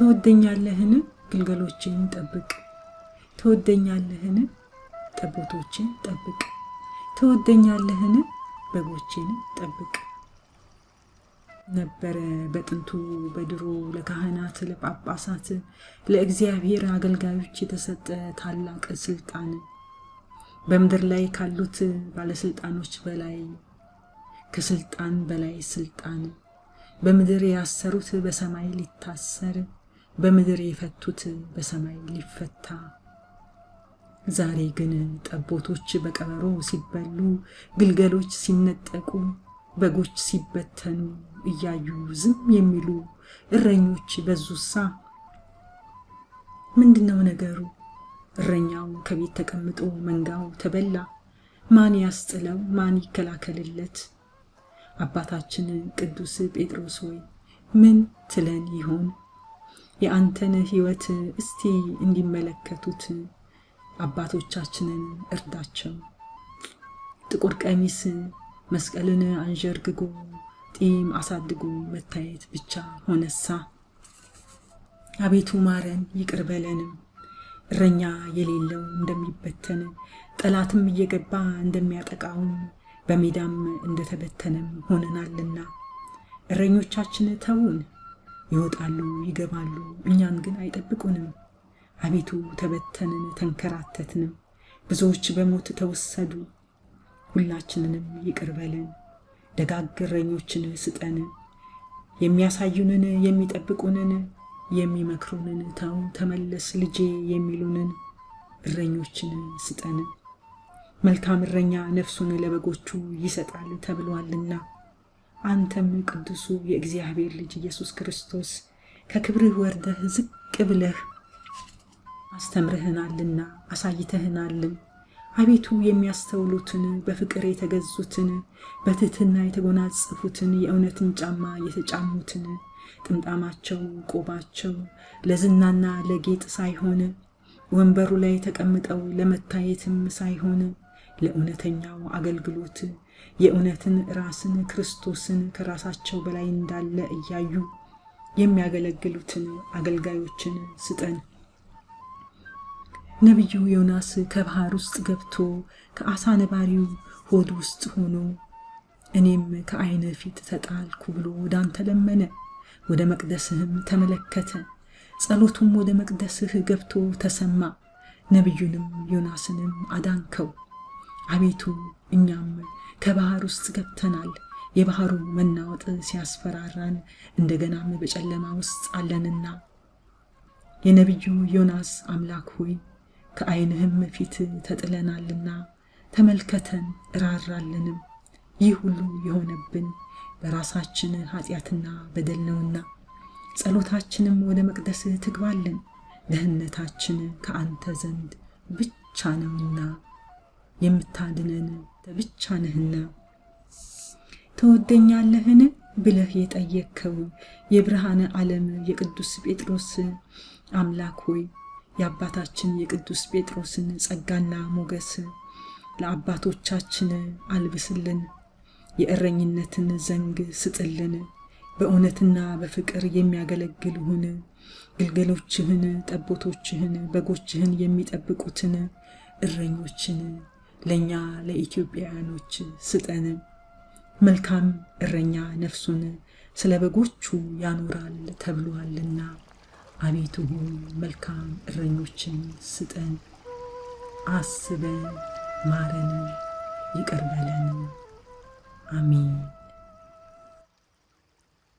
ትወደኛለህን? ግልገሎችን ጠብቅ። ትወደኛለህን? ጠቦቶችን ጠብቅ። ትወደኛለህን? በጎችን ጠብቅ። ነበረ በጥንቱ በድሮ ለካህናት ለጳጳሳት ለእግዚአብሔር አገልጋዮች የተሰጠ ታላቅ ስልጣን በምድር ላይ ካሉት ባለስልጣኖች በላይ ከስልጣን በላይ ስልጣን በምድር ያሰሩት በሰማይ ሊታሰር በምድር የፈቱት በሰማይ ሊፈታ። ዛሬ ግን ጠቦቶች በቀበሮ ሲበሉ ግልገሎች ሲነጠቁ በጎች ሲበተኑ እያዩ ዝም የሚሉ እረኞች በዙሳ። ምንድነው ነገሩ? እረኛው ከቤት ተቀምጦ መንጋው ተበላ። ማን ያስጥለው? ማን ይከላከልለት? አባታችን ቅዱስ ጴጥሮስ ሆይ ምን ትለን ይሆን? የአንተን ሕይወት እስቲ እንዲመለከቱት አባቶቻችንን እርዳቸው። ጥቁር ቀሚስ መስቀልን አንዠርግጎ ጢም አሳድጎ መታየት ብቻ ሆነሳ። አቤቱ ማረን ይቅር በለንም። እረኛ የሌለው እንደሚበተን ጠላትም እየገባ እንደሚያጠቃውም በሜዳም እንደተበተነም ሆነናልና እረኞቻችን ተውን። ይወጣሉ ይገባሉ፣ እኛን ግን አይጠብቁንም። አቤቱ ተበተንን ተንከራተትንም፣ ብዙዎች በሞት ተወሰዱ። ሁላችንንም ይቅር በለን። ደጋግ እረኞችን ስጠን፣ የሚያሳዩንን የሚጠብቁንን የሚመክሩንን ተው ተመለስ ልጄ የሚሉንን እረኞችን ስጠን። መልካም እረኛ ነፍሱን ለበጎቹ ይሰጣል ተብሏልና አንተም ቅዱሱ የእግዚአብሔር ልጅ ኢየሱስ ክርስቶስ ከክብርህ ወርደህ ዝቅ ብለህ አስተምረህናልና አሳይተህናልን። አቤቱ የሚያስተውሉትን በፍቅር የተገዙትን በትህትና የተጎናጸፉትን የእውነትን ጫማ የተጫሙትን ጥምጣማቸው ቆባቸው ለዝናና ለጌጥ ሳይሆን ወንበሩ ላይ ተቀምጠው ለመታየትም ሳይሆን ለእውነተኛው አገልግሎት የእውነትን ራስን ክርስቶስን ከራሳቸው በላይ እንዳለ እያዩ የሚያገለግሉትን አገልጋዮችን ስጠን። ነቢዩ ዮናስ ከባህር ውስጥ ገብቶ ከአሳ ነባሪው ሆድ ውስጥ ሆኖ እኔም ከዓይን ፊት ተጣልኩ ብሎ ወዳንተ ለመነ። ወደ መቅደስህም ተመለከተ። ጸሎቱም ወደ መቅደስህ ገብቶ ተሰማ። ነቢዩንም ዮናስንም አዳንከው። አቤቱ እኛም ከባህር ውስጥ ገብተናል። የባህሩ መናወጥ ሲያስፈራራን እንደገናም በጨለማ ውስጥ አለንና የነቢዩ ዮናስ አምላክ ሆይ ከዓይንህም ፊት ተጥለናልና ተመልከተን እራራለንም። ይህ ሁሉ የሆነብን በራሳችን ኃጢአትና በደል ነውና ጸሎታችንም ወደ መቅደስህ ትግባልን። ደህንነታችን ከአንተ ዘንድ ብቻ ነውና የምታድነን ብቻ ነህና። ትወደኛለህን ብለህ የጠየቅከው የብርሃነ ዓለም የቅዱስ ጴጥሮስ አምላክ ሆይ የአባታችን የቅዱስ ጴጥሮስን ጸጋና ሞገስ ለአባቶቻችን አልብስልን። የእረኝነትን ዘንግ ስጥልን። በእውነትና በፍቅር የሚያገለግሉህን ግልገሎችህን፣ ጠቦቶችህን፣ በጎችህን የሚጠብቁትን እረኞችን ለእኛ ለኢትዮጵያውያኖች ስጠን። መልካም እረኛ ነፍሱን ስለ በጎቹ ያኖራል ተብሏልና አቤቱ መልካም እረኞችን ስጠን። አስበን ማረን ይቅር በለን። አሜን።